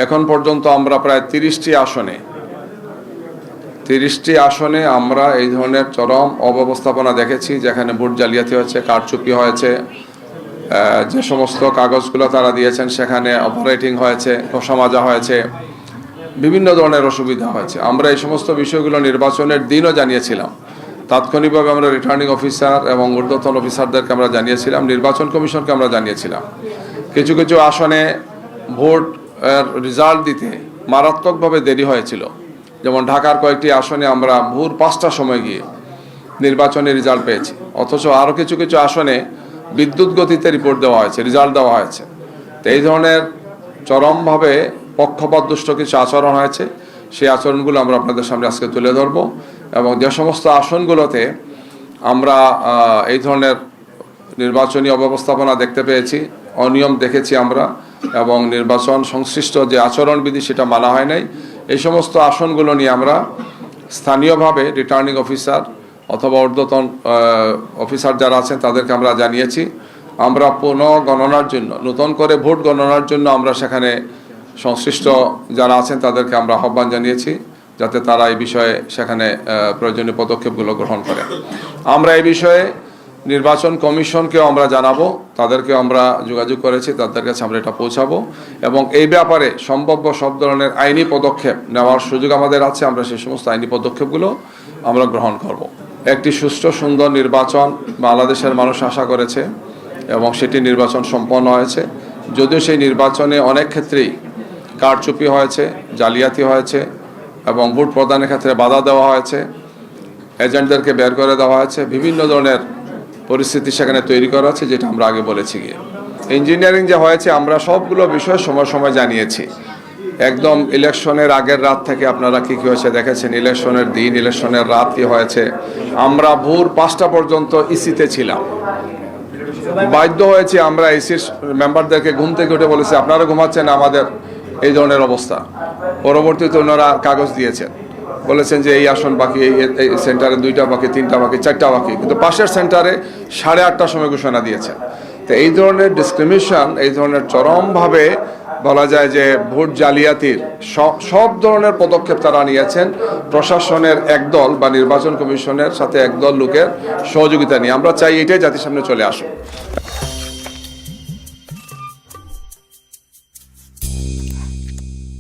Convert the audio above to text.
এখন পর্যন্ত আমরা প্রায় 30টি আসনে আমরা এই ধরনের চরম অব্যবস্থাপনা দেখেছি, যেখানে ভোট জালিয়াতি হয়েছে, কারচুপি হয়েছে, যে সমস্ত কাগজগুলো তারা দিয়েছেন সেখানে অপারেটিং হয়েছে, ঘষা মাজা হয়েছে, বিভিন্ন ধরনের অসুবিধা হয়েছে। আমরা এই সমস্ত বিষয়গুলো নির্বাচনের দিনও জানিয়েছিলাম। তাৎক্ষণিকভাবে আমরা রিটার্নিং অফিসার এবং ঊর্ধ্বতন অফিসারদেরকে আমরা জানিয়েছিলাম, নির্বাচন কমিশনকে আমরা জানিয়েছিলাম। কিছু কিছু আসনে ভোট রেজাল্ট দিতে মারাত্মকভাবে দেরি হয়েছিল। যেমন ঢাকার কয়েকটি আসনে আমরা ভোর 5টার সময় গিয়ে নির্বাচনের রেজাল্ট পেয়েছি, অথচ আরও কিছু কিছু আসনে বিদ্যুৎ গতিতে রিপোর্ট দেওয়া হয়েছে, রেজাল্ট দেওয়া হয়েছে। তো এই ধরনের চরমভাবে পক্ষপাতদুষ্ট কিছু আচরণ হয়েছে। সেই আচরণগুলো আমরা আপনাদের সামনে আজকে তুলে ধরব, এবং যে সমস্ত আসনগুলোতে আমরা এই ধরনের নির্বাচনী অব্যবস্থাপনা দেখতে পেয়েছি, অনিয়ম দেখেছি আমরা, এবং নির্বাচন সংশ্লিষ্ট যে আচরণবিধি সেটা মানা হয় নাই, এই সমস্ত আসনগুলো নিয়ে আমরা স্থানীয়ভাবে রিটার্নিং অফিসার অথবা ঊর্ধ্বতন অফিসার যারা আছেন তাদেরকে আমরা জানিয়েছি। আমরা পুনঃগণনার জন্য, নতুন করে ভোট গণনার জন্য আমরা সেখানে সংশ্লিষ্ট যারা আছেন তাদেরকে আমরা আহ্বান জানিয়েছি, যাতে তারা এই বিষয়ে সেখানে প্রয়োজনীয় পদক্ষেপগুলো গ্রহণ করেন। আমরা এই বিষয়ে নির্বাচন কমিশনকেও আমরা জানাবো, তাদেরকেও আমরা যোগাযোগ করেছি, তাদের কাছে আমরা এটা পৌঁছাবো, এবং এই ব্যাপারে সম্ভাব্য সব ধরনের আইনি পদক্ষেপ নেওয়ার সুযোগ আমাদের আছে। আমরা সেই সমস্ত আইনি পদক্ষেপগুলো আমরা গ্রহণ করব। একটি সুষ্ঠু সুন্দর নির্বাচন বাংলাদেশের মানুষ আশা করেছে, এবং সেটি নির্বাচন সম্পন্ন হয়েছে। যদিও সেই নির্বাচনে অনেক ক্ষেত্রেই কারচুপি হয়েছে, জালিয়াতি হয়েছে, এবং ভোট প্রদানের ক্ষেত্রে বাধা দেওয়া হয়েছে, এজেন্টদেরকে বের করে দেওয়া হয়েছে, বিভিন্ন ধরনের পরিস্থিতি সেখানে তৈরি করা হচ্ছে, যেটা আমরা আগে বলেছি গিয়ে। ইঞ্জিনিয়ারিং যে হয়েছে আমরা সবগুলো বিষয় সময় সময় জানিয়েছি। একদম ইলেকশনের আগের রাত থেকে আপনারা কী কী হয়েছে দেখেছেন, ইলেকশনের দিন, ইলেকশনের রাত কী হয়েছে। আমরা ভোর 5টা পর্যন্ত ইসিতে ছিলাম, বাধ্য হয়েছি আমরা ইসির মেম্বারদেরকে ঘুম থেকে উঠে বলেছি আপনারা ঘুমাচ্ছেন, আমাদের এই ধরনের অবস্থা। পরবর্তীতে ওনারা কাগজ দিয়েছেন, বলেছেন যে এই আসন বাকি, এই সেন্টারে 2টা বাকি, 3টা বাকি, 4টা বাকি, কিন্তু পাশের সেন্টারে 8:30টার সময় ঘোষণা দিয়েছেন। তো এই ধরনের ডিসক্রিমিনেশন, এই ধরনের চরমভাবে বলা যায় যে ভোট জালিয়াতির সব ধরনের পদক্ষেপ তারা নিয়েছেন প্রশাসনের একদল বা নির্বাচন কমিশনের সাথে একদল লোকের সহযোগিতা নিয়ে। আমরা চাই এটাই জাতির সামনে চলে আসুক।